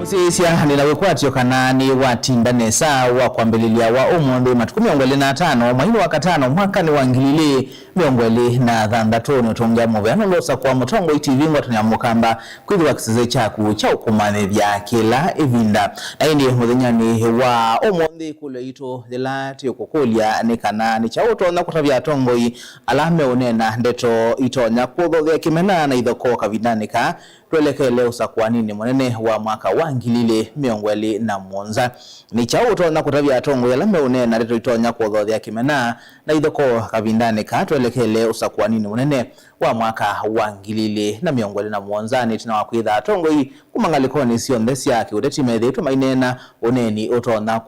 Sisia nilawekwa kanani watinda nesa wa kwambililia wa umundi matukumi ongweli na 5 mwahini wa katano mwaka ni wangilili miongweli na dhandatoni utongia mwavyano losa kwa mutongo itivingo tunyamukamba kuidhi wa kisize chaku cha ukumane vya kila evinda na hindi mudhinyani wa umundi kule ito dhilati ukukulia nikana ni chauto na kutavya tongoi alame unena ndeto ito nyakudho dhia kimena na idhoko kavidanika tueleke leo sakuwa nini mwenene wa mwaka wangilile miongweli na mwonza ni chauto na kutavya tongo ya lame unena ndeto ito nyakudho dhia kimena na idhoko kavidanika tueleke leo sakuwa nini mwenene wa mwaka wangilile na miongweli na mwonza ni tina wakuidha tongo hii kumangalikoni sio ndesi yake udeti medhi tumainena uneni utona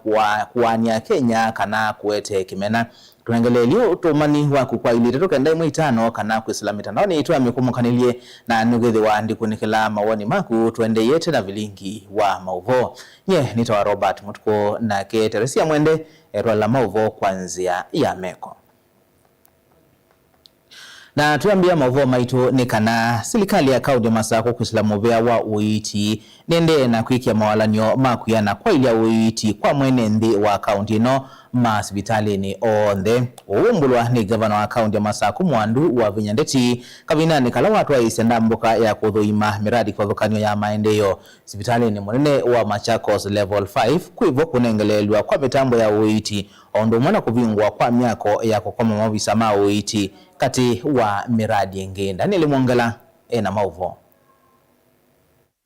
kuwania Kenya kana kuete kimena tuengelelio utumani wa kukwaili tetoka ndai mwitano kana kuislamita naoni ito amekumunkanilie na nugethi wa andikunikila mawani maku tuende yete na vilingi wa mauvo nye nitawa Robert Mutuko na ke Teresia Mwende la mauvo kwanzia ya meko na tuambia mauvo maitu ni kana silikali ya kaudi masako kuislamu vya wa uiti nende na kuikia mawalanyo makuyana kwa ili ya uiti kwa mwenendi wa kaunti no masibitali ni onde uumbulwa ni gavana wa kaunti ya Masako Mwandu wa Vinyandeti kavinani kala watu wa isenda mbuka ya kudhuima miradi kwa vukanyo ya maendeyo sibitali ni mwenene wa Machakos level 5 kuivo kunengelelwa kwa mitambo ya uiti ondo mwana kuvingwa kwa miako ya kukoma mawisa ma uiti kati wa miradi ngenda nilimwongela na mauvo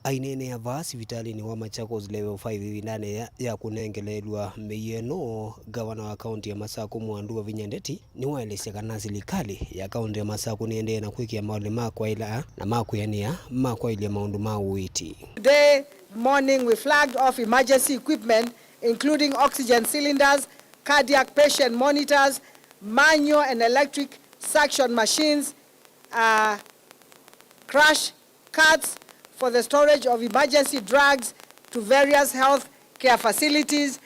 ainene ava sibitali ni wa Machakos level 5 vinane ya kunengelelwa meyeno gavana wa kaunti ya Masako Mwandu wa Vinyandeti ni waelesya kana silikali ya kaunti ya Masako niende na kuikia maule makwa ila na makuyania makwa ile maundu mauiti. Today morning we flagged off emergency equipment including oxygen cylinders, cardiac patient monitors, manual and electric suction machines, crash carts for the storage of emergency drugs to various health care facilities.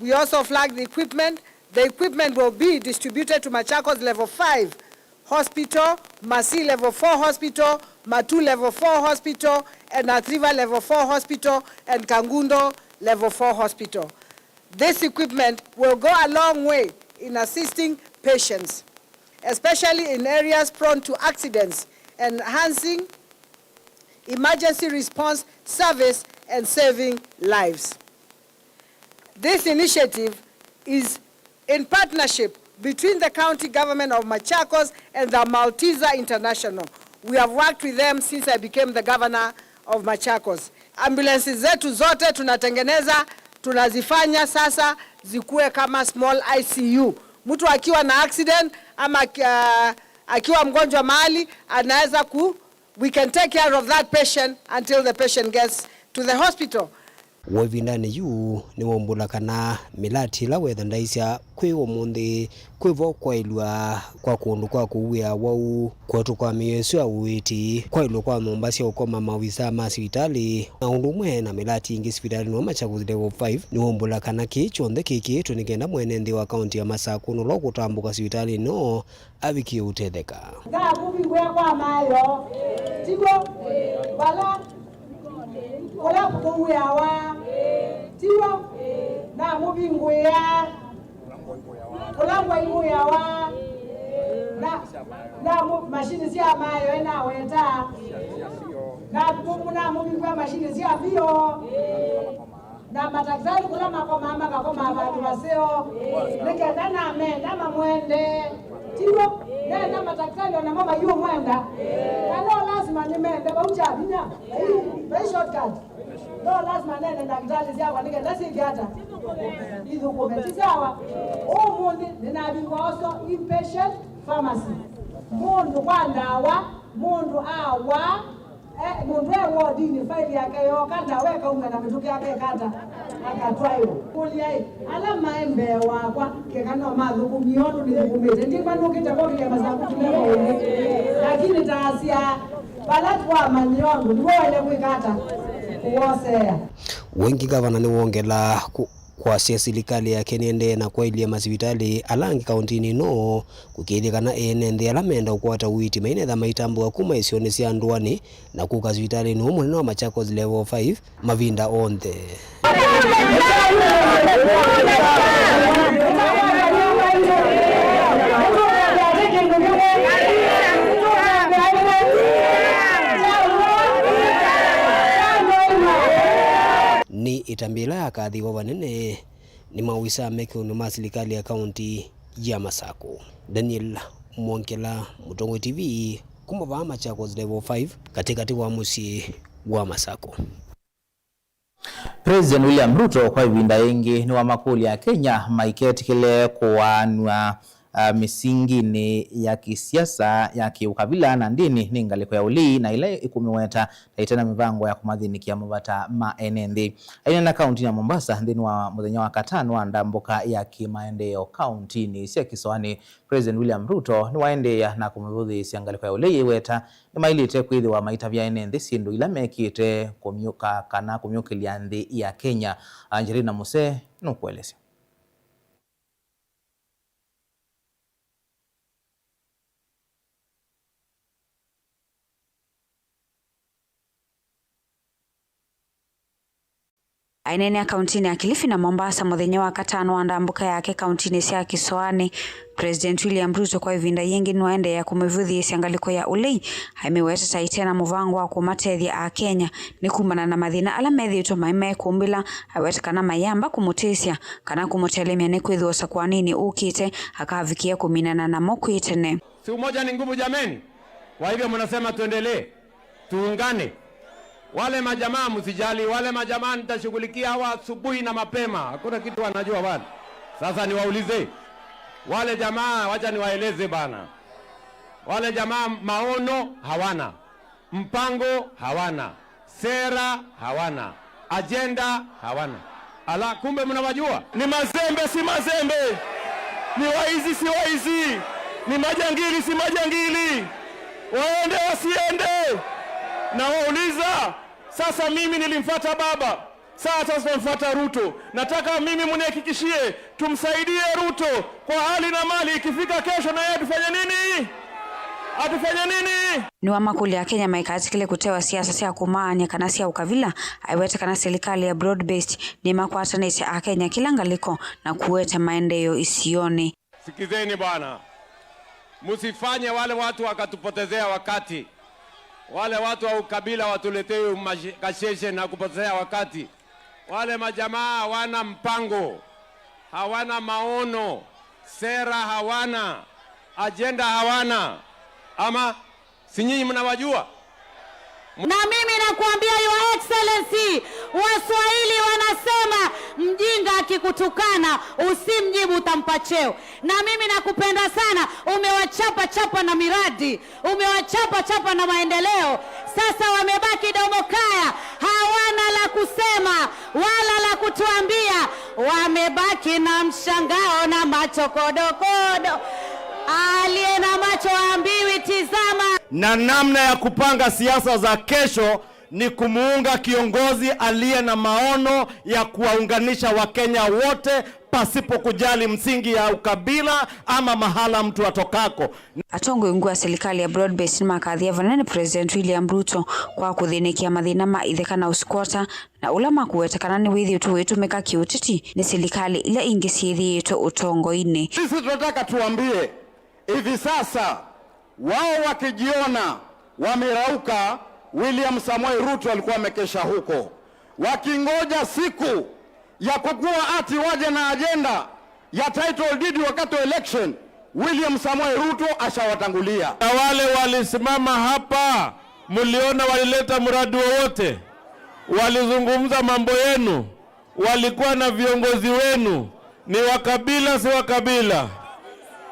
We also flagged the equipment. The equipment will be distributed to Machakos level 5 hospital, Masi level 4 hospital, Matu level 4 hospital, and Atriva level 4 hospital, and Kangundo level 4 hospital. This equipment will go a long way in assisting patients, especially in areas prone to accidents, enhancing emergency response service and saving lives. This initiative is in partnership between the county government of Machakos and the Malteser International. We have worked with them since I became the governor of Machakos. Ambulances zetu zote tunatengeneza, tunazifanya sasa zikuwe kama small ICU. Mtu akiwa na accident ama akiwa mgonjwa mahali anaweza we can take care of that patient until the patient gets to the hospital. Wavindani yu ni wombula kana milati la wetha ndaisya kwi omundi kwivo kwa ilwa kwa kundu kwa kuwia wau kwa tukwa miyesu ya uiti kwa ilwa kwa Mombasa ukoma mawisa ma sibitali na undumwe na milati ingi sibitali no Machakos level 5 ni wombula kana kichonde kiki tunikenda mwenendi wa kaunti ya Masako no lokutambuka sibitali no abiki utetheka ga kubingwe kwa mayo tigo bala ola kuwia wa tigo na mubingwe ya ola ya wa na mashine sia mayo na weta na mubingwe mashine sia vio na madaktari kula makoma ama kakoma abantu baseo nikenda na amenda mamwende tigo na madaktari na mama yu mwenda kana lazima nimende baucha binya very shortcut no lazima nene daktari sia nikenda sigata hizo kumetisawa omundi ninabingoso inpatient pharmacy mundu kwandawa mundu awa mundu ewodini faili yake yo kanta weka unga na mituki yake kata akatwayo kulia alama embe wakwa kekano madhuku miondo ni kumete ndima nukita kwa kile masaku tulemo lakini taasia balatu wa manyondo ni wale kuikata kuosea wengi gavana ni wongela kwa serikali ya Kenya na kwa ile masibitali alangi kauntini no kukithikana ene ala menda ukwata witi maine tha maitambo kuma isione cia ndwani na kuka sibitali no munene wa Machakos level 5 mavinda onthe. Ni itambila ya kadhi wa wanene ni mawisa mekunu ma serikali ya kaunti ya Masako. Daniel Mwonkela, Mutongo TV, kumaba Machakos level 5 katikati wa musi wa Masako. President William Ruto kwa ivinda yengi ni wa makuli ya Kenya maiketikile kuwanwa misingi ni ya kisiasa ya kiukabila na ndini ni ngaliko ya uli na ile ikumiweta taitena mivango ya kumadhinikia mabata maenendi. Aina na kaunti ya Mombasa ndini wa muthenya wa katano wa ndambuka ya kimaendeo kaunti ni sia kiswani. President William Ruto ni waende ya na kumivuthi sia ngaliko ya uli weta ni mailite kuidhi wa maita vya enendi sindu ila mekite kumyuka kana kumyukilia ndi ya Kenya. Angelina Muse nukuelesi. Ainene ya kauntini ya Kilifi na Mombasa muthenya wa katano wa ndambuka yake kauntini cia Kiswani. President William Ruto kwa ivinda yengi nwaende ya kumivuthi siangaliko ya ulei haimiweta taitena muvango wa kumatethia a Kenya ni kumana na mathina ala methitwo maime kumbila awetekana mayamba kumutisia kana kumutelemia ni kwithuosa kwa nini ukite akavikia kuminana na mokwitene. Si umoja ni nguvu jameni. Kwa hivyo mnasema tuendelee, tuungane. Wale majamaa msijali, wale majamaa nitashughulikia hawa asubuhi na mapema. Hakuna kitu wanajua bana. Sasa niwaulize. Wale jamaa wacha niwaeleze bana. Wale jamaa maono hawana. Mpango hawana. Sera hawana. Agenda hawana. Ala kumbe mnawajua? Ni mazembe si mazembe. Ni waizi si waizi. Ni majangili si majangili. Waende wasiende. Na wauliza, sasa mimi nilimfuata baba, sasa tunamfuata Ruto. Nataka mimi mnihakikishie tumsaidie Ruto kwa hali na mali, ikifika kesho na yeye atufanye nini? Atufanye nini? Ni wa makuli ya Kenya maikatikile kutewa siasa sia kumanya kana sia ukavila aiwete kana serikali ya broad based ni makwatanete a Kenya kilangaliko na kuweta maendeleo isione. Sikizeni bwana. Msifanye wale watu wakatupotezea wakati. Wale watu wa ukabila watuletee kasheshe na kupotezea wakati. Wale majamaa hawana mpango, hawana maono, sera hawana, agenda hawana. Ama si nyinyi mnawajua? Na mimi nakuambia Your Excellency, Waswahili wanasema mjinga akikutukana usimjibu utampa cheo. Na mimi nakupenda sana, umewachapa chapa na miradi, umewachapa chapa na maendeleo. Sasa wamebaki domokaya, hawana la kusema wala la kutuambia. Wamebaki na mshangao na macho kodokodo. Aliye na macho ambiwi tizama. Na namna ya kupanga siasa za kesho ni kumuunga kiongozi aliye na maono ya kuwaunganisha Wakenya wote pasipo kujali msingi ya ukabila ama mahala mtu atokako. Atongo yungua serikali ya broad based makadhia vanene President William Ruto kwa kuthinikia mathina maithekana usikwota na ulama kuwetekana ni withi utu wetumika kiutiti ni serikali ile ingisiithitwo utongo-ini. Sisi tunataka tuambie hivi sasa wao wakijiona wamerauka, William Samoei Ruto alikuwa amekesha huko wakingoja siku ya kukua ati waje na agenda ya title deed wakati wa election. William Samoei Ruto ashawatangulia. Na wale walisimama hapa, mliona walileta mradi wowote, walizungumza mambo yenu, walikuwa na viongozi wenu, ni wakabila si wakabila,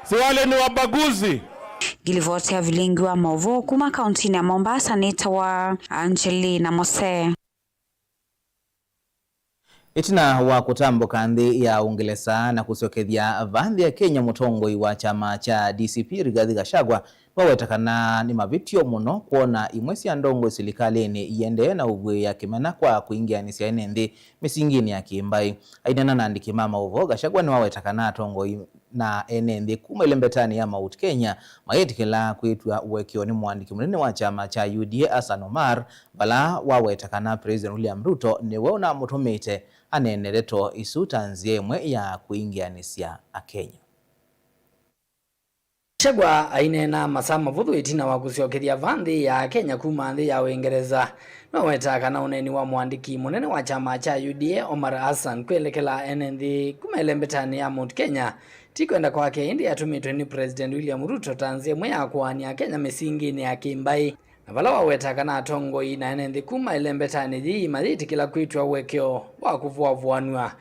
si wale ni wabaguzi. Gilivotea vilingi wa Movo kuma kauntini ya Mombasa nita wa Angelina Mose. Itina wa kutambuka nthi ya Uingereza na kucokethia vanthi ya Kenya mutongoi wa chama cha DCP Rigathi Gachagua wawetakana ni mavitio muno kuona imwe cia ndongo silikalini iende na uvwe ya kimena kwa kuingianisya ene nthi misingini ya kimbai. Ainena na andiki mama uvo Gachagua ni wawetakana atongoi na ene nthi kuma ilembetani ya Mount Kenya mayetikila kuitwa uwekio ni mwandiki munene wa chama cha UDA Hassan Omar bala wawetakana President William Ruto ni wona mutumite anenereto isutanzie imwe ya kuingianisya Akenya. Gachagua ainena masama vuthu itina wa kuciokethia vanthi ya Kenya kuma nthi ya Uingereza no wetakana uneni wa mwandiki munene wa chama cha UDA Omar Hassan kwelekela ene nthi kuma ilembetani ya Mount Kenya tikwenda kwake indi atumitwe ni President William Ruto tanzie imwe ya kuania Kenya misingini ya kimbai na vala wawetakana atongoi na ene nthi kuma ilembetani yi mayitikila kuitwa uwekeo wa kuvuavuanua.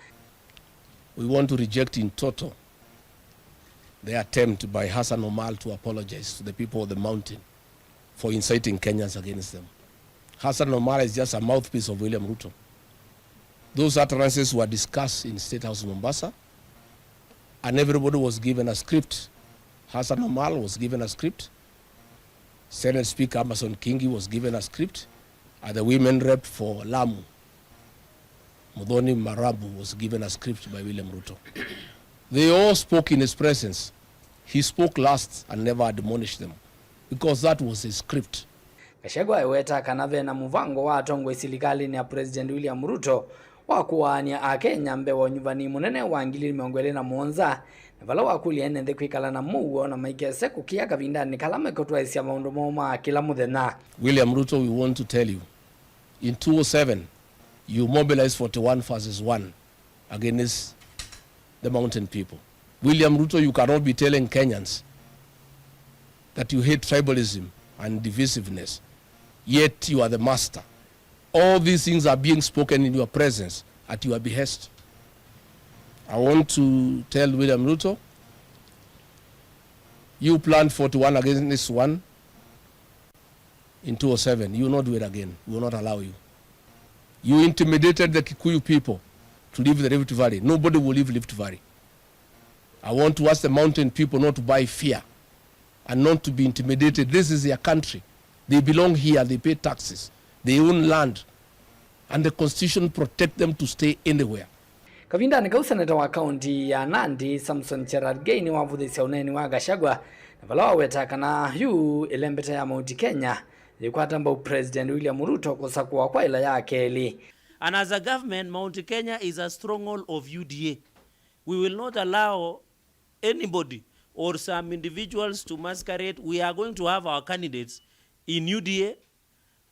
We want to reject in total the attempt by Hassan Omar to apologize to the people of the mountain for inciting Kenyans against them. Hassan Omar is just a mouthpiece of William Ruto. Those utterances were discussed in State House Mombasa, and everybody was given a script. Hassan Omar was given a script. Senate Speaker Amason Kingi was given a script. And the women rep for Lamu, Muthoni Marabu, was given a script by William Ruto. They all spoke in his presence. He spoke last and never admonished them because that was his script. Gachagua iwetakana vena muvango wa atongoi silikalini ya President William Ruto wa kuwania Akenya mbewo nyuvani munene wa 2017 na vala wakuli ene nthi kwikala na muo na maikese kukia kavindani kalama kotwaisya maundu moma kila muthenya. William Ruto, we want to tell you, in 2007 you mobilized 41 versus 1 against the mountain people. William Ruto, you cannot be telling Kenyans that you hate tribalism and divisiveness, yet you are the master. All these things are being spoken in your presence at your behest. I want to tell William Ruto, you planned 41 against this one in 2007. You will not do it again. We will not allow you. You intimidated the Kikuyu people to leave the Rift Valley. Nobody will leave Rift Valley. I want to ask the mountain people not to buy fear and not to be intimidated. This is their country. They belong here. They pay taxes. They own land. And the constitution protect them to stay anywhere. Kavinda ni seneta wa kaunti ya Nandi Samson Cherargei ni wavuthisya uneni wa Gachagua na vala wawetakana yu ilembeta ya Mount Kenya likwatamba President William Ruto kusakua kwa ila ya keli. And as a government, Mount Kenya is a stronghold of UDA. We will not allow anybody or some individuals to masquerade. We are going to have our candidates in UDA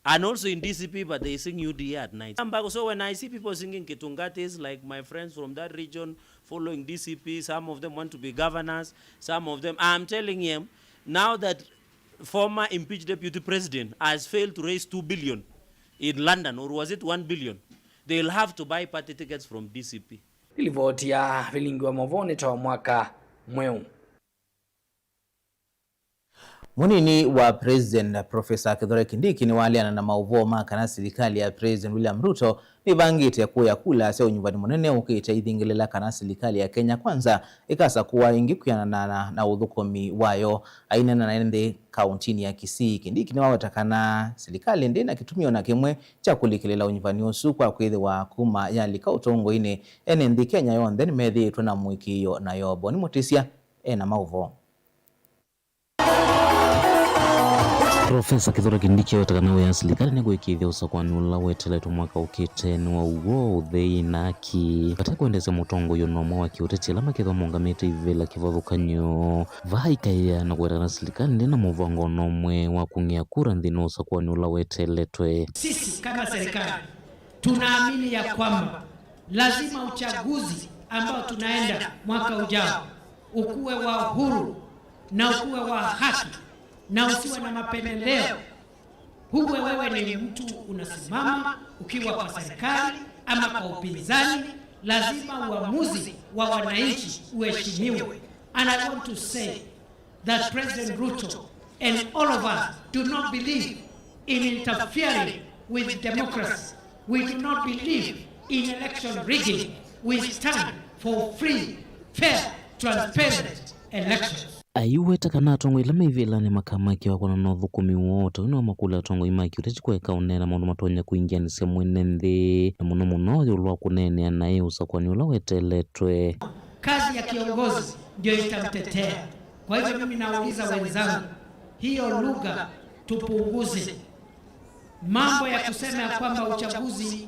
and also in DCP, but they sing UDA at night. So when I see people singing Ketungatis, like my friends from that region following DCP, some of them want to be governors, some of them, I'm telling them, now that former impeached deputy president has failed to raise 2 billion in London, or was it 1 billion, they'll have to buy party tickets from DCP. Ilivotia vilingi wa Movoni tawa mwaka mweu. Munini wa President Professor Kithure Kindiki ni waliana na mauvoma kana serikali ya President William Ruto ni bangite kuya kula sio nyumbani munene ukita ithingilela kana serikali ya Kenya kwanza ikasa kuwa ingikuyana na uthukomi wayo ainena na ende kauntini ya Kisii. Kindiki ni wawetakana serikali ndina kitumio na kimwe cha kulikilela unyumbani usu kwa kwithe wa kuma yali kautongo ine ene ndi Kenya yonthe ni methi tuna mwikiyo na yobo ni mutisia ena mauvo. Profesa Kithure Kindiki watakana wa serikali ni gwikithia usakwani ula weteletwo mwaka ukite ni wa ugo utheina ki batakwendeza mutongo yo nomwe wa kiuteti la makithomo ngamite ivela kivothukanyo vaikaya na gwetana serikali ndina muvango nomwe wa kungia kura nthino usakwani ula weteletwe. Sisi kama serikali tunaamini ya kwamba lazima uchaguzi ambao tunaenda mwaka ujao ukuwe wa uhuru na ukuwe wa haki na usiwe na mapendeleo. Huwe wewe ni mtu unasimama ukiwa kwa serikali ama kwa upinzani, lazima uamuzi wa wananchi uheshimiwe. And I want to say that President Ruto and all of us do not believe in interfering with democracy. We do not believe in election rigging. We stand for free, fair, transparent elections. Aiweta kana tongo ila mevela ni makamaki wa kuna nothu kumi wote ino makula tongo imaki utachikuweka unena maundu matonya kuingia ni semu nende na muno yulwa kunene anaye usakwani ula weteletwe. Kazi ya kiongozi ndio itamtetea. Kwa hivyo mimi nauliza wenzangu, hiyo lugha tupunguze. Mambo ya kusema ya kwamba uchaguzi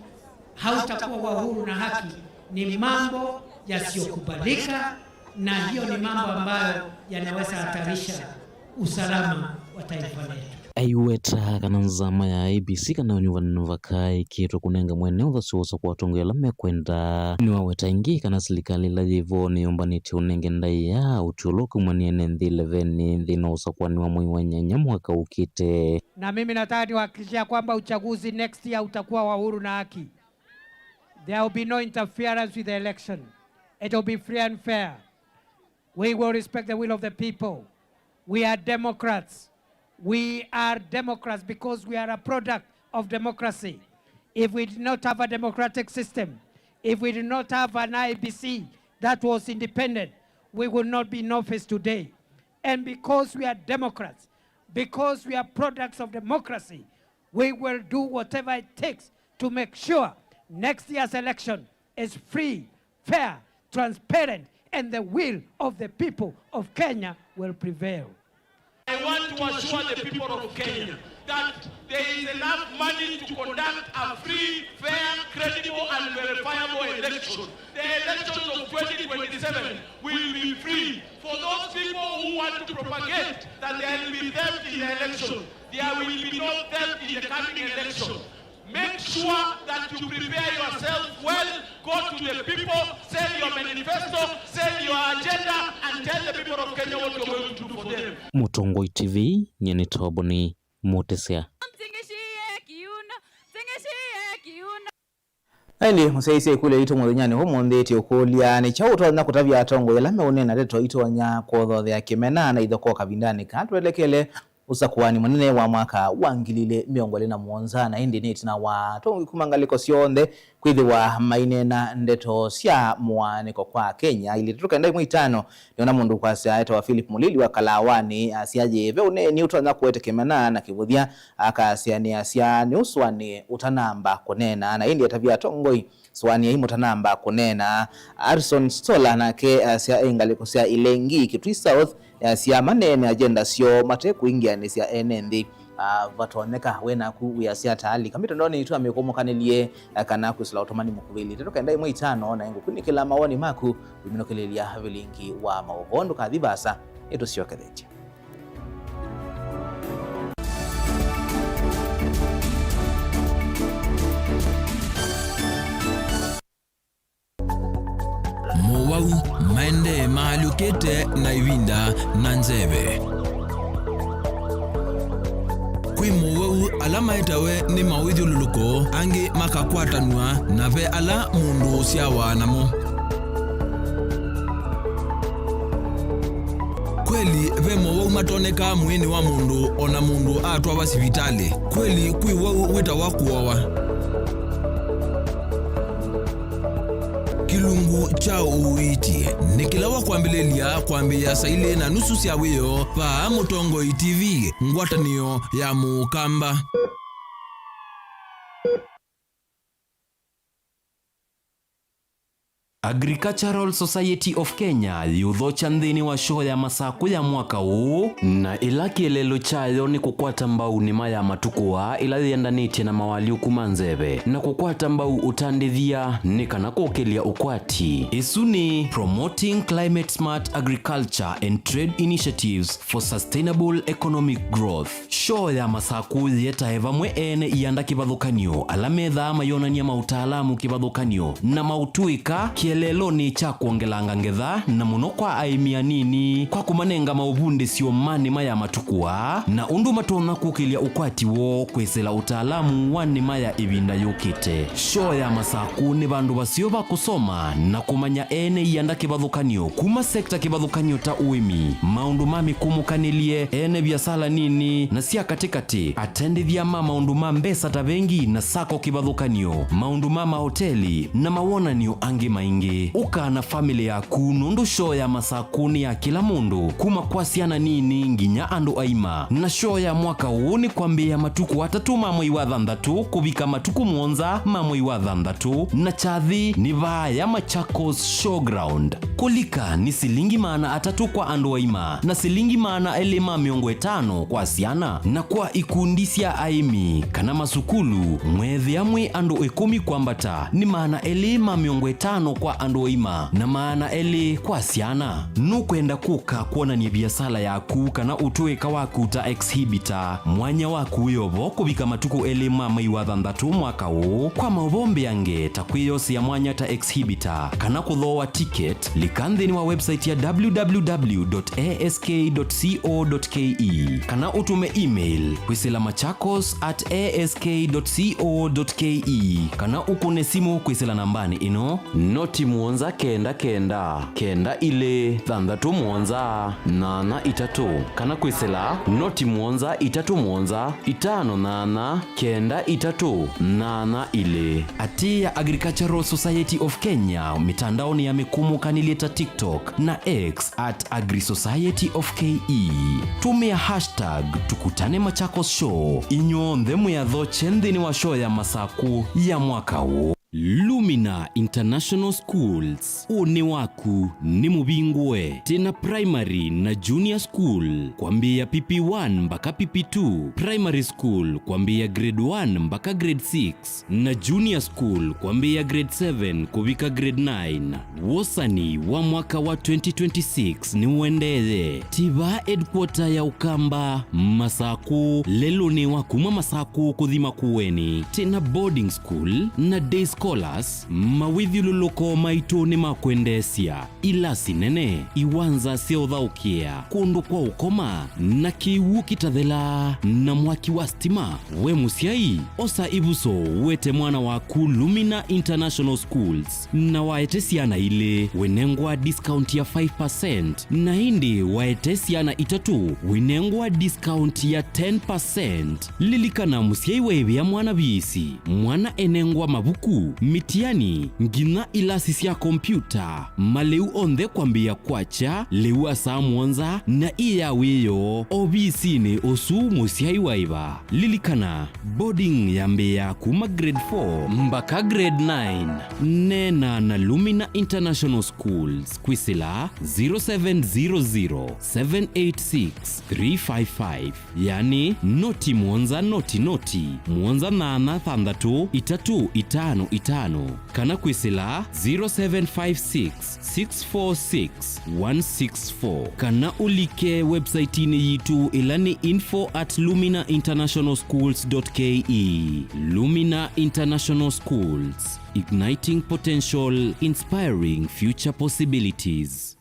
hautakuwa wa huru na haki ni mambo yasiyokubalika, na hiyo ni mambo ambayo yanaweza hatarisha usalama wa taifa letu. Aiweta kana nzama ya ABC kana unyuvakai kitu kunenga mwene udhasiwosa kwa tongela mekwenda ni waweta ingi kana silikali la jivo ni umbaniti unenge ndai ya utuloku mwaniene ndi 11 ndi na usakuwa ni wa mwi wanyanya mwaka ukite. Na mimi nataka niwahakikishia kwamba uchaguzi next year utakuwa wa huru na haki. There will be no interference with the election. It will be free and fair. We will respect the will of the people. We are Democrats. We are Democrats because we are a product of democracy. If we did not have a democratic system, if we did not have an IEBC that was independent, we would not be in office today. And because we are Democrats, because we are products of democracy, we will do whatever it takes to make sure next year's election is free, fair, transparent, and the will of the people of Kenya will prevail. I want to assure the people of Kenya that there is enough money to conduct a free, fair, credible, and verifiable election. The elections of 2027 will be free. For those people who want to propagate that there will be theft in the election, there will be no theft in the coming election. Make sure that you prepare yourself well, go to the people, send your manifesto, send your agenda, and tell the people of Kenya what you're going to do for them. Mutongoi TV, nyeni toboni, motesea. Aili musaisi kule ito mwenyani humo ndeti ukulia ni chauto na kutavya atongo yalame unena leto ito wanya kodho ya kimena na idhoko kabindani katuelekele usakuwani mwenene wa mwaka wangilile miongole na muonza na hindi niti na watu kumangaliko sionde kuidhi wa maine na ndeto siya muaniko kwa Kenya ili tutuka ndai mwitano niona mundu kwa siya wa Philip Mulili wa Kalawani siyaje veune ni utuwa na kuwete kemena na kibudhia siya ni siya ni uswani utanamba konena na hindi atavia tongoi swani ya himu utanamba konena Arson Stola na ke siya ingaliko siya ilengi Kitui South siya manene agenda sio mate kuingia ni siya NND vatoneka wena ku ya siya tali kamito ndoni itu amekomo kanelie kana kusila otomani mukubili tatoka ndai mwitano na ingu kunikila mawani maku wiminokelelea vilingi wa maovondo kadhibasa ito sio kadeja. Mowau maende mahali ukete na iwinda na nzebe. Kwi mowau alama etawe ni mawidhi ululuko angi makakwatanua na ve ala mundu siawa namo. Kweli ve mowau matoneka mwini wa mundu ona mundu atwa basivitali. Kweli kwi wau wita wakuwawa. Kilungu cha uiti nikilawa kuambilelia kuambia saile na nusu siawiyo pa Mutongoi TV ngwatanio ya Mukamba. Agricultural Society of Kenya yudhocha nthini wa show ya masaku ya mwaka huu na ila kielelo chayo ni kukwata mbau ni maya matukuwa ila thiendanĩtie na mawali ukuma nzeve na kukwata mbau utandithia ni kana kukelia ukwati. Isu ni Promoting Climate Smart Agriculture and Trade Initiatives for Sustainable Economic Growth. Show ya masaku yeta eva mwe ene ianda kibathukanio ala metha mayonania mautaalamu kibathukanio na mautuika kielelo lelo ni cha kuongelanga ngetha na muno kwa aimia nini kwa kumanenga mauvundi sio mani maya matukua na undu matona kukilia ukwati wo kwesela utaalamu wa nima ya ivinda yukite. Show ya masaku ni bandu basio bakusoma na kumanya ene yanda kibadhukanio kuma sekta kibadhukanio ta uimi maundu mami kumukanilie ene biasala nini na sia katikati atendi vya maundu mambesa tavengi na sako kibadhukanio maundu mama hoteli na mawona niyo ange maingi uka na familia yaku nundu show ya masakuni ya kila mundu kuma kwasiana nini nginya andu aima na show ya mwaka uni kwambia matuku watatuma mwei wa thandatu kubika matuku mwonza mwei wa thandatu na chathi ni vaya Machakos Showground. Kulika ni silingi maana atatu kwa andu aima na silingi maana elema 50 kwa siana na kwa ikundisia aimi kana masukulu mwezi amwe andu 10 kwa mbata ni maana elema 50 kwa andu aima na maana ele kwa siana nukwenda kuka kuona ni biasala yaku kana utuweka waku ta exhibitor mwanya waku yobo kubika matuku elema mwei wa thandatu mwaka u kwa mavombe yange takwiyosi ya mwanya ta exhibitor kana kuthoa ticket likanthini wa website ya www.ask.co.ke kana utume email kwisila machakos@ask.co.ke kana ukune simu kwisila nambani ino noti muonza kenda kenda kenda ile thandatu muonza nana itatu kana kwisila noti muonza itatu muonza itano nana kenda itatu nana ile ati ya Agricultural Society of Kenya mitandaoni ya mikumu kanileta TikTok na X @AgriSocietyOfKE. Tumia hashtag tukutane Machakos Show inyo ndhemu ya dhoche ndhini wa show ya masaku ya mwaka huu. Lumina International Schools uni waku ni mubingwe tena primary na junior school kwambia PP1 mpaka PP2 primary school kwambia grade 1 mpaka grade 6 na junior school kwambia grade 7 kubika grade 9 wosani wa mwaka wa 2026 ni uendeze tiba headquarter ya Ukamba masaku lelo ni wakuma masaku kudhima kuweni tena boarding school na day scholars mawithiluloko maitu ni makwendesia ila sinene iwanza seothaukia kundu kwa ukoma na kiwu kitathela na mwaki wa stima we musiai osa ibuso wete mwana waku Lumina International Schools na waetesiana ile wenengwa discount ya 5% na hindi waetesiana itatu wenengwa discount ya 10%. Lilikana musiai wewe ya mwana bisi mwana enengwa mabuku mitiani ngina ilasi ya kompyuta maleu ondhe kwambia kwacha lewa saa mwonza na iya weyo obisi ni osu musiai waiva. Lilikana boarding ya Mbeya kuma grade 4 mpaka grade 9 nena na Lumina International Schools kwisila 0700786355 yani noti mwonza noti mwonza nana thandatu itatu itano kana kwisila 0756646164 kana ulike website ni yitu ilani info@luminainternationalschools.ke. Lumina International Schools, igniting potential, inspiring future possibilities.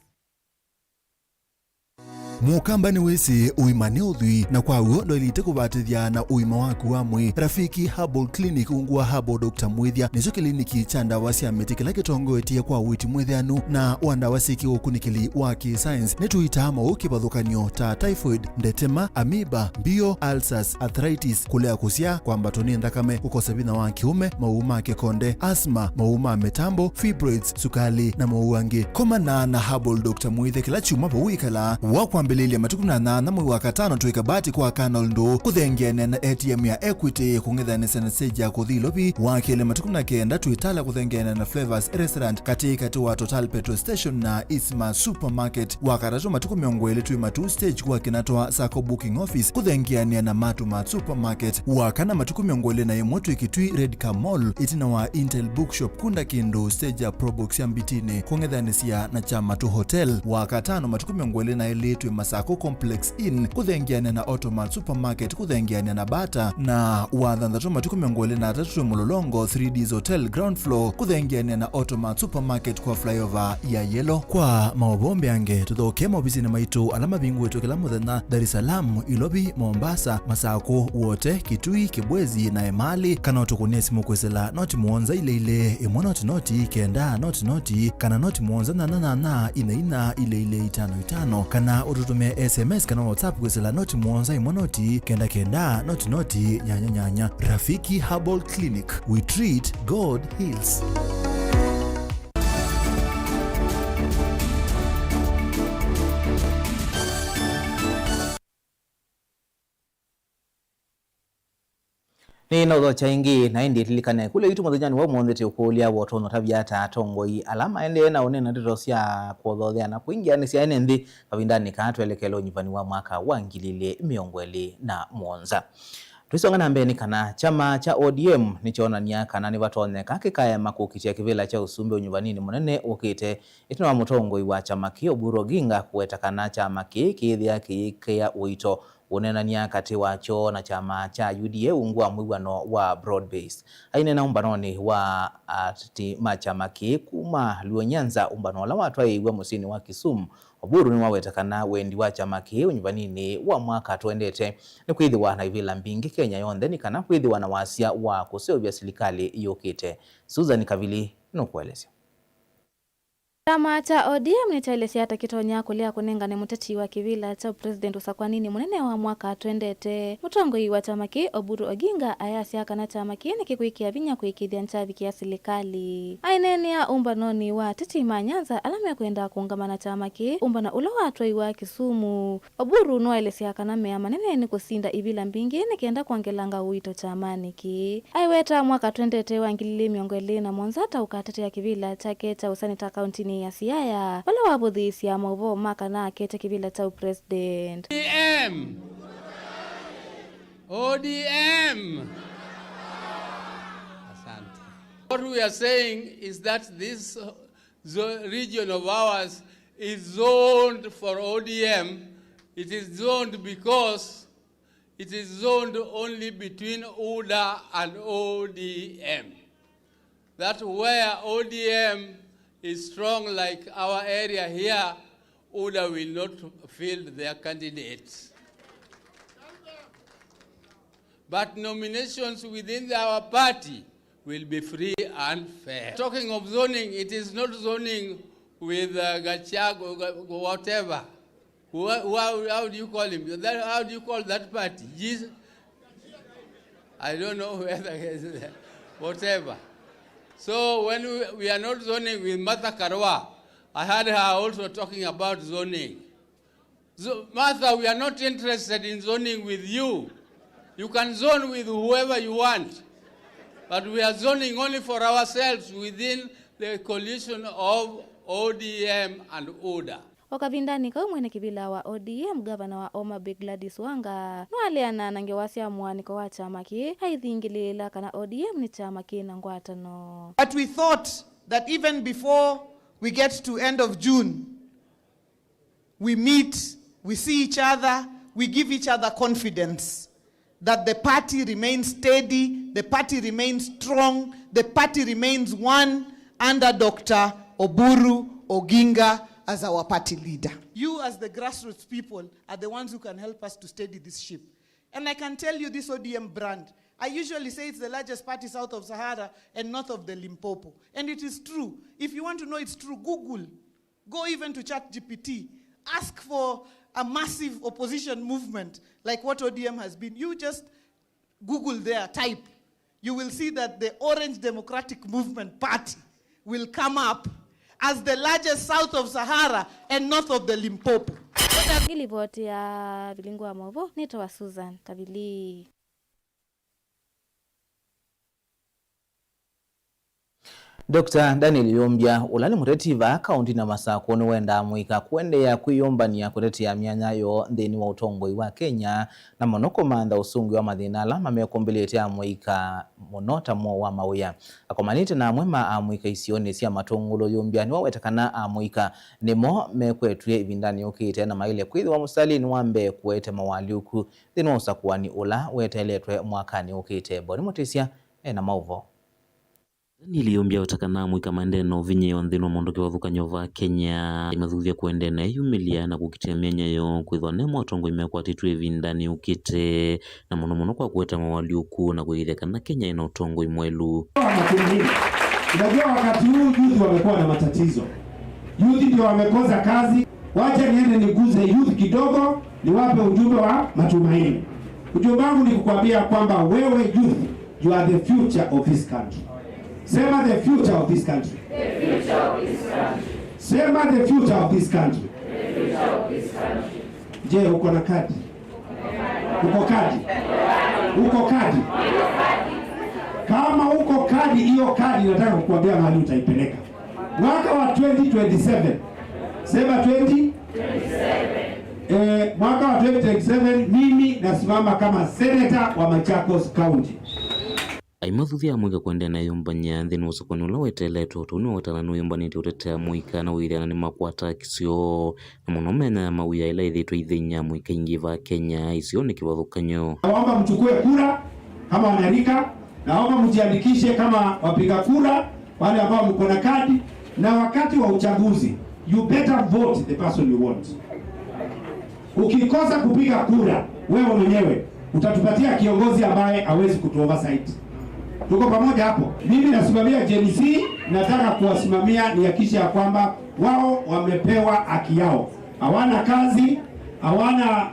Mukamba ni wesi uimane udhui na kwa uondo ilite kubatithia na uima waku wa mwi. Rafiki Herbal Clinic ungua Herbal Dr. Mwithia nizo kliniki cha ndawa cia miti kila kitongo etia kwa witi mwithianu na wandawa siki ukunikili wa ki-science netuitama ukibadhukanio ta typhoid, ndetema, amoeba, bio, ulcers, arthritis, kulea kusia kwa mbatoni ndakame, kukosa bina wa kiume, mauma kekonde, asma, mauma metambo, fibroids, sukali na mauangi. Koma na Herbal Dr. Mwithia kila chuma pa wikala wakwa mbeleli ya matukuna na mwezi wa katano tuikabati kwa kanal ndo kuthengene na ATM ya Equity kungethane sana seja kuthilobi wakile matukuna kenda tuitala kuthengene na Flavors Restaurant katika tuwa Total Petrol Station na Isma Supermarket wakarato matuku miongwele tuima 2 stage kwa kinatoa Sako Booking Office kuthengene na Matuma Supermarket wakana matuku miongwele na yemotu ikitui Redcar Mall itina wa Intel Bookshop kunda kindu stage ya Probox ya Mbitine kungethane siya na Chamatu Hotel wakatano matuku miongwele na ile tuima Masako Complex Inn kuthengiane na Automat Supermarket kuthengiane na Bata na wathanthatu matuku 23 Mulolongo 3Ds Hotel ground floor kuthengiane na Automat Supermarket kwa flyover ya Yellow. Kwa maobombe ange tuthoke maobisini maitu alama bingu wetu kila muthenya Dar es Salaam, Ilobi, Mombasa, Masako wote, Kitui, Kibwezi na Emali kana utukunie simu kwesela noti muonza ile imwe noti kenda noti kana noti muonza na ina ile 55 kana ututumie SMS kana WhatsApp kwesela noti muonza imwe noti kenda noti nyanya. Rafiki Herbal Clinic, we treat, God heals. Ni no chaingi na indi tilikane kule itu muthenya wa muonthete ukulia wotono tabiata tongoi alama ende na one na ndiro cia kuothothea na kuingia ni cia ene nthi kavindani ka twelekelo nyivani wa mwaka wa 2017. Tuisonga na mbeni kana chama cha ODM nichonania kana ni batonyeka kikaya makukitia kivila cha usumbe unyuvanini munene ukite itino wa mutongoi wa chama kio Oburu Oginga kuweta kana chama kithia kia uito unenania kati wacho na chama cha UDA ungua mwigwano wa broad base aine na umbanoni wa ati machama kuma Luonyanza umbano la watu aigwa musini wa Kisumu. Oburu ni wawetakana wendi wa chama unyuvanini wa mwaka tuendete ni kwithiwa na ivila mbingi Kenya yonthe ni kana kwithiwa na wasia wa kuseovya serikali yukite. Susan Kavili nukuelezea. Chama cha ODM nitaelezea hata kitonya kulia kunenga ni muteti wa kivila cha president usakwanini munene wa mwaka twendete mutongoi wa chama Oburu Oginga ayasi kana chama ni kikuikia vinya kuikithia nchavi kia serikali aineni ya umbanoni wa titi Manyanza alama ya kwenda kuungamana chama umbana ula watoi wa Kisumu. Oburu noelezea kana mea manene ni kusinda ivila mbingi ni kienda kuangelanga uito chamani aiweta mwaka twendete wa 2017 ukatetea kivila chake cha usanita kauntini ya Siaya wala wabuthisi ya mauvo maka na kete kivila cha president. ODM. What we are saying is that this region of ours is zoned for ODM. It is zoned because it is zoned only between UDA and ODM. That where ODM is strong like our area here, UDA will not field their candidates. But nominations within our party will be free and fair. Talking of zoning, it is not zoning with Gachagua or whatever. How do you call him? How do you call that party? Jesus? I don't know whether whatever. So when we are not zoning with Martha Karua, I heard her also talking about zoning. So, Martha, we are not interested in zoning with you. You can zone with whoever you want. But we are zoning only for ourselves within the coalition of ODM and UDA. Wakavindani kwa mwene kibila wa ODM gavana wa Homa Bay Gladys Wanga nwaliana nangewasia mwaniko wa chama haithingilila kana ODM ni chama na ngwatano. But we thought that even before we get to end of June, we meet, we see each other, we give each other confidence that the party remains steady, the party remains strong, the party remains one under Dr. Oburu Oginga as our party leader. You as the grassroots people are the ones who can help us to steady this ship. And I can tell you this ODM brand, I usually say it's the largest party south of Sahara and north of the Limpopo. And it is true. If you want to know it's true, Google. Go even to ChatGPT. Ask for a massive opposition movement like what ODM has been. You just Google there, type. You will see that the Orange Democratic Movement Party will come up as the largest south of Sahara and north of the Limpopo. Ilivoti ya Bilingwa Movo, nitoa Susan Kavili. Dr. Daniel Yombia ulali muretiva kaunti na Masako wenda mwika kuendea kuyombania kutetea myanya yo nthini wa utongoi wa Kenya na monoko manda usungu wa mathinala mamekombiletea mwika monota mo wa mawia akomanite na mwema amwika isione cia matungulo. Yombia ni wawetakana amwika nimo mekwetue ibindani ukite na maile kwithu wa musali ni wambe kuete mawaliuku thini wa usakuani ula weteletwe mwakani ukite. Boni Mutisia na mauvo Daniel Yombia utakana mwika mandeno vinye wanthino mondoke wathukanyo va Kenya imathuthia kuendena yumilia na kukitia myanya yo kwithwa nemo atongo imekwatitwe vindani ukite na muno kwa kueta mawaliuku na kuithekana Kenya ina utongo imwelu. Unajua wakati huu youth wamekuwa na matatizo. Youth ndio wamekosa kazi. Wacha niende niguze youth kidogo, niwape ujumbe wa matumaini. Ujumbe wangu ni kukwambia kwamba wewe youth, you are the future of this country. Sema the future of this country. The future of this country. Sema the future of this country. The future of this country. Je, uko na kadi? Uko kadi? Uko kadi? Kama uko kadi, hiyo kadi nataka kukuambia mahali utaipeleka. Mwaka wa 2027. Sema 2027. Mwaka wa 2027 mimi nasimama kama senator wa Machakos County. Aimathuthia mwika kuendena yombanya nthini usokoni ula weteletwo tuni watalanu yombanite utetea mwika na wiriana ni makwata kisio na muno mena mawia ila ithitwe ithinya mwika ingi va Kenya isio ni kiwathukanyo. Naomba mchukue kura kama wanarika, naomba mjiandikishe kama wapiga kura wale ambao mko na kadi, na wakati wa uchaguzi you better vote the person you want. Ukikosa kupiga kura wewe mwenyewe utatupatia kiongozi ambaye hawezi kutuoversight. Tuko pamoja hapo. Mimi nasimamia Gen Z, nataka kuwasimamia nihakikishe ya kwamba wao wamepewa haki yao. Hawana kazi, hawana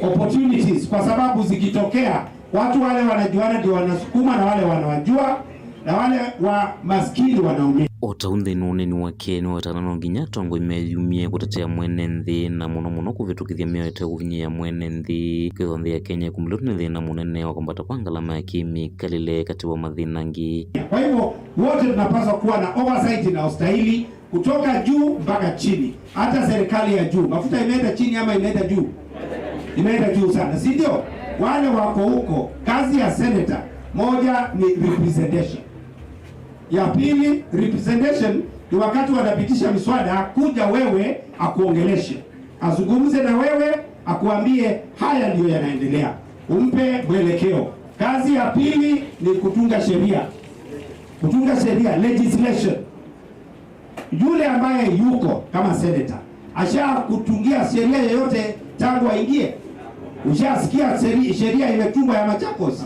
opportunities, kwa sababu zikitokea watu wale wanajuana ndio wanasukuma na wale wanawajua na wale wa maskini wanaumia. Otaunthe nuneni wa Kenya watanano nginya tongo imeyumie kutetea mwene nthi na muno kuvitukithia mioete kuvinyia mwene nthi kwithwa nthi ya Kenya kumilotune thina munene wa kumbata kwa ngalama ya kimikalile kati wa mathinangi. Kwa hivyo wote tunapaswa kuwa na oversight na ustahili kutoka juu mpaka chini. Hata serikali ya juu, mafuta imeenda chini ama imeenda juu? Imeenda juu sana, si ndio? Wale wako huko, kazi ya senator moja ni representation. Ya pili, representation ni wakati wanapitisha miswada, kuja wewe akuongeleshe, azungumze na wewe, akuambie haya ndio yanaendelea, umpe mwelekeo. Kazi ya pili ni kutunga sheria. Kutunga sheria, legislation. Yule ambaye yuko kama senator asha kutungia sheria yoyote tangu aingie? Ushasikia sheria imetungwa ya Machakos?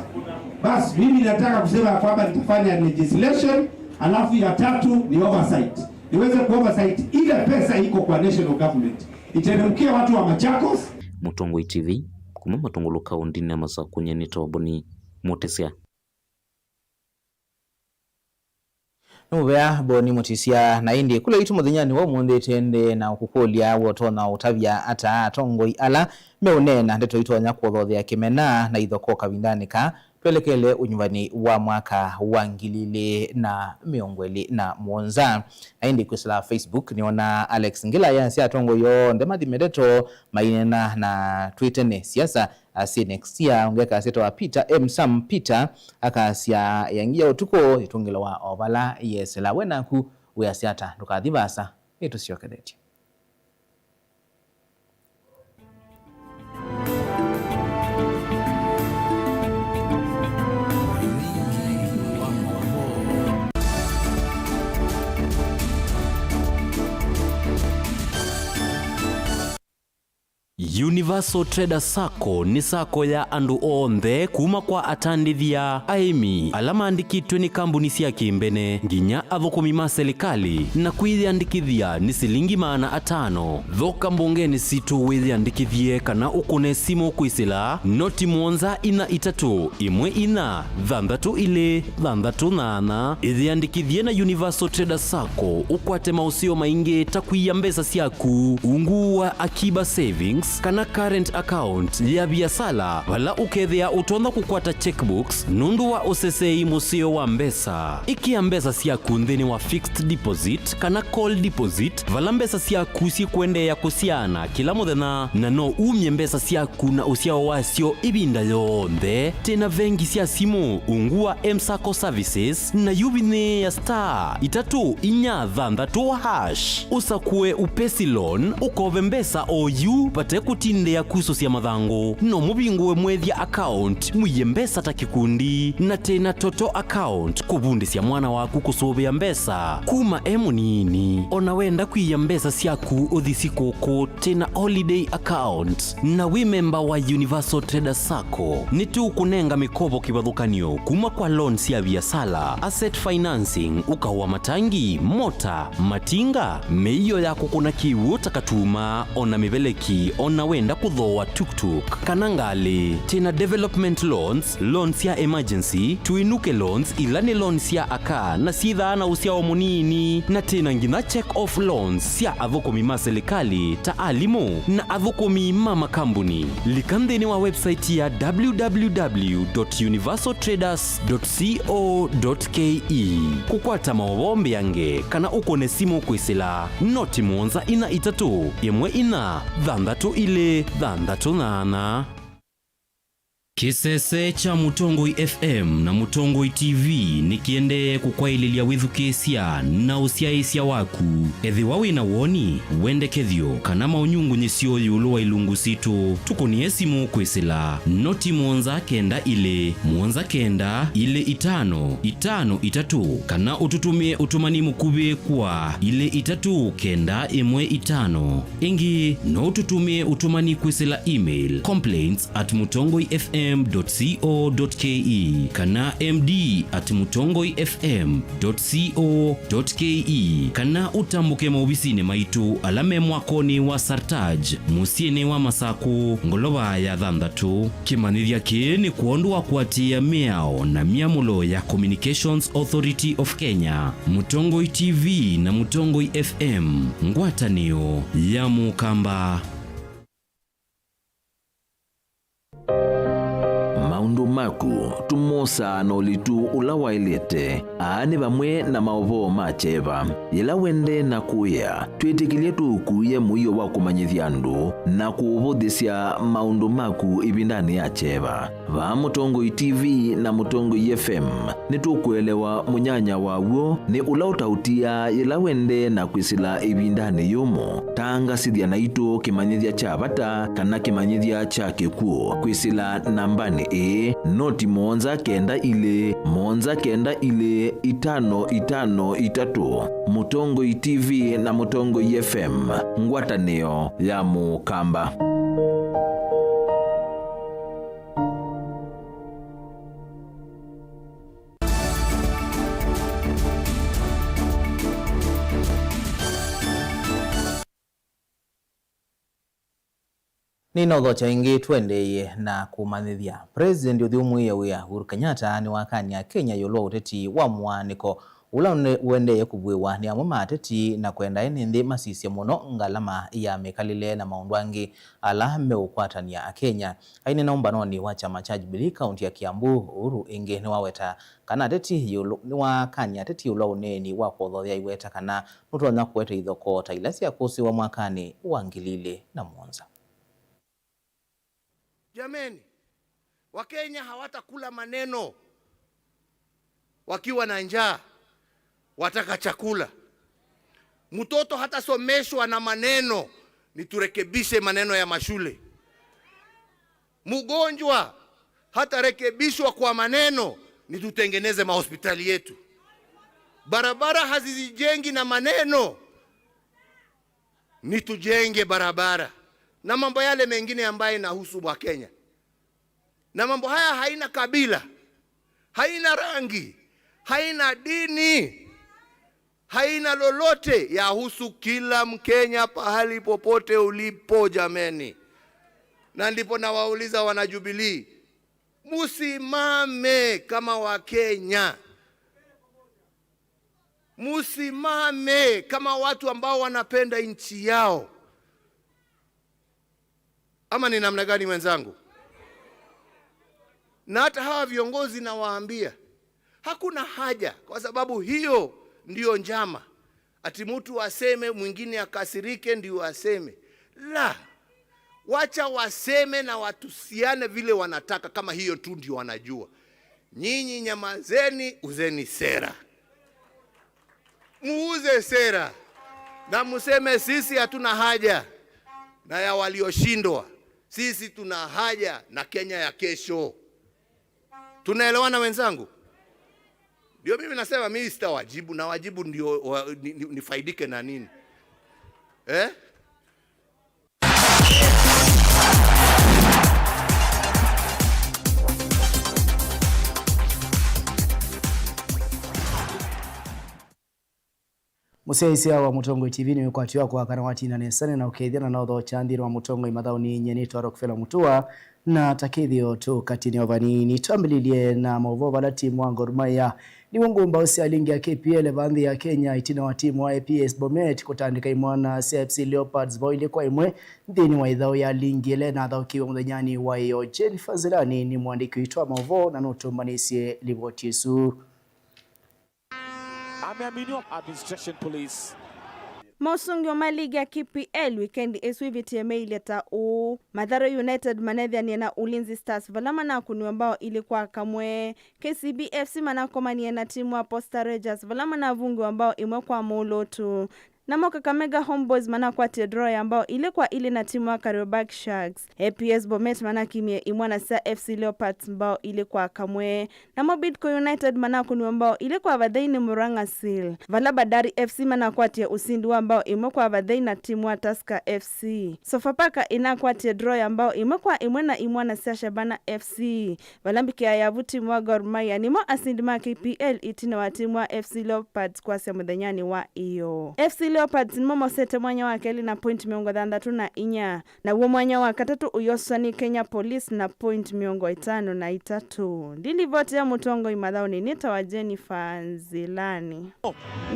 Basi mimi nataka kusema kwamba nitafanya legislation, alafu ya tatu ni oversight. Niweze kuoversight ile pesa iko kwa national government iteremkia watu wa Machakos. Mutongoi TV kuma Matongolo kaunti na Masako nyeni Boni Mutisia. Nubea Boni Mutisia na indi kule itu muthinyani wa umundi tende na ukukulia wotona utavya ata atongoi ala meunena ndeto itu wanyakuothia kimena na ithoko kavindanika twelekele unyumbani wa mwaka wa 2027 na indi kusila Facebook niona Alex Ngila yansi atongo yo ndemathi medeto mainena na Twitter ne siasa asi next year ongeka seto wa Peter M Sam Peter akasia yangia utuko itungilo wa ovala yesela wenaku weasiata ndukathivasa etusiokedeti. Universal Trader Sacco ni sako ya andu onthe kuma kwa atandithia aimi alama andikitwe ni kambuni cia kimbene nginya athukumi ma serikali na kwithiandikithia ni silingi $500. Thoka mbungeni situ withiandikithie kana ukune simu kwisila noti 143 1 4 6 ithiandikithie na Universal Trader Sacco ukwate mausio maingi takwiya mbesa ciaku ungu wa akiba savings savings kana current account ya biasala vala ukethia utonda kukwata checkbooks nundu wa usesei musio wa mbesa ikia mbesa siaku nthini wa fixed deposit kana call deposit vala mbesa siaku si kuendea kusiana kila muthenya na no umye mbesa siaku na usiao wasio ibinda yonthe tena vengi sia simu ungua M-Sacco services na yubine ya star 343# usakue upesi loan ukove mbesa oyu pate kutindea kuso sia mathango no mubinguwe mwethia account muye mbesa ta kikundi na tena toto account kubundisia mwana waku kusubia mbesa kuma emunini ona wenda kuiya mbesa siaku uthisi koko tena holiday account na we member wa Universal Traders Sacco nitu kunenga mikopo kibadhukanio kuma kwa loan sia biasala asset financing ukawa matangi mota matinga meiyo yako kuna kiwu takatuma ona mibeleki ona wenda kudhoa tuktuk kanangali tena development loans ya emergency tuinuke loans ilani loans ya aka na sidha na usia omunini na tena ngina check off loans ya adhokomi maselikali taalimu na adhokomi mama kambuni likandeni wa website ya www.universaltraders.co.ke kukwata mawombi yange kana ukone simu kwisila noti monza ina itatu imwe ina dhandatu ile dhandatu nana Kisese cha Mutongoi FM na Mutongoi TV nikiende kukwaililia withukesia na usiaisia waku ethi wawi na woni wende kethio kana maunyungu nyesio yulu wa ilungu situ tukonie simu kwisila noti mwonza kenda ile itano itatu kana ututumie utumani mukube kwa ile itatu kenda imwe itano ingi no ututumie utumani kwisila email complaints@mutongoifm.co.ke kana md@mutongoifm.co.ke kana utambuke maubisine maitu alame mwakoni wa Sartaj musiene wa Masaku ngolova ya dhandatu kimanithia kini kuondwa kuatia miao na miamulo ya Communications Authority of Kenya Mutongoi TV na Mutongoi FM ngwatanio ya mukamba maundu maku tumosa no litu ulawailete aani bamwe na maovo macheva yela wende na kuya twitikilie tukuye muyo wa kumanyithia andu na kuuvuthisia maundu maku ibindani ya cheva va Mutongoi TV na Mutongoi FM nitukuelewa munyanya wawo ni ula utautia yela wende na kwisila ibindani yumo tanga sithia na itu kimanyithia cha bata kana kimanyithia cha kikuo kwisila nambani noti monza kenda ile itano itatu Mutongoi TV na Mutongoi FM ngwatanio ya mukamba. Nino dhocha ingi twendeye na kumanithia. President uthiumwiye wia Uhuru Kenyatta ni wakanya Kenya yolwa uteti wa mwaniko ula uendeye kubwiwa ni amwe mateti na kwenda enenthi masisye muno ngalama ya mekalile na maundwangi ala meukwatania Kenya. Aine na umbanoni wa chama cha Jubilee kaunti ya Kiambu Uhuru ingi ni waweta kana teti yolo ni wakanya teti yolwa uneni wa kuthothia iweta kana nutonya kuweta ithoko ta ilasi ya kusi wa mwakani wangilile na Mwanza. Jameni, Wakenya hawatakula maneno wakiwa na njaa, wataka chakula. Mtoto hatasomeshwa na maneno, ni turekebishe maneno ya mashule. Mgonjwa hatarekebishwa kwa maneno, ni tutengeneze mahospitali yetu. Barabara hazijengi na maneno, ni tujenge barabara. Na mambo yale mengine ambayo inahusu Wakenya. Na mambo haya haina kabila, haina rangi, haina dini, haina lolote, yahusu kila Mkenya pahali popote ulipo jameni. Na ndipo nawauliza wana Jubilee, musimame kama Wakenya. Musimame kama watu ambao wanapenda nchi yao. Ama ni namna gani wenzangu? Na hata hawa viongozi nawaambia, hakuna haja, kwa sababu hiyo ndio njama. Ati mtu aseme mwingine akasirike ndio aseme. La, wacha waseme na watusiane vile wanataka, kama hiyo tu ndio wanajua. Nyinyi nyamazeni, uzeni sera. Muuze sera. Na museme sisi hatuna haja na ya walioshindwa. Sisi tuna haja na Kenya ya kesho. Tunaelewana wenzangu? Ndio mimi nasema mimi sitawajibu, na wajibu ndio nifaidike na nini? Museisia wa Mutongo TV ni kwatiwa kwa kana watina nesane na ukethia na utho chandiro wa Mutongo imathauni nyeni twaro kufela mutua na takithio tu katiniovanini twambililie na mauvo bala timu wa Gor Mahia ni ngumba usi alingi ya KPL bandhi ya Kenya itina wa timu wa APS Bomet kutandika imwana CFC Leopards boile kwa imwe ndini wa idhao ya lingi ile na adhao kiwa mdanyani wa iyo Jennifer Zilani ni mwandiki uitwa mauvo na nutumanisie Livotisu. Ameaminiwa Administration Police. Mosungi wa maligi ya KPL weekend eswiviti ileta u Mathare United manethiania na Ulinzi Stars valama na kuni ambao ilikuwa kamwe. KCB FC manakomania na timu wa Posta Rangers valama na vungi ambao imwe kwa Molotu. Na Kakamega Homeboys manakwatia draw ambao ilikuwa ile na timu wa Kariobangi Sharks. APS Bomet manakimie imwana sa FC Leopards ambao ilikuwa kamwe. Na Bidco United manakuni ambao ilikuwa vadhaini Murang'a Seal. Vala Bandari FC manakwatia usindi ambao imekuwa vadhaini na timu wa Tusker FC. Sofapaka inakwatia draw ambao imekuwa imwana imwana sa Shabana FC. Valambikia ya timu wa Gor Mahia nimo asindima KPL itina wa timu wa FC Leopards kwa semudhanyani wa iyo. FC Leopards momo sete mwanya wake na point 34 na uo mwanya wa katatu uyosani Kenya Police na point 53. Ndili vote ya Mutongo imadhauni nita wa Jennifer Zilani.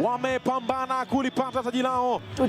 Wamepambana kulipata taji lao.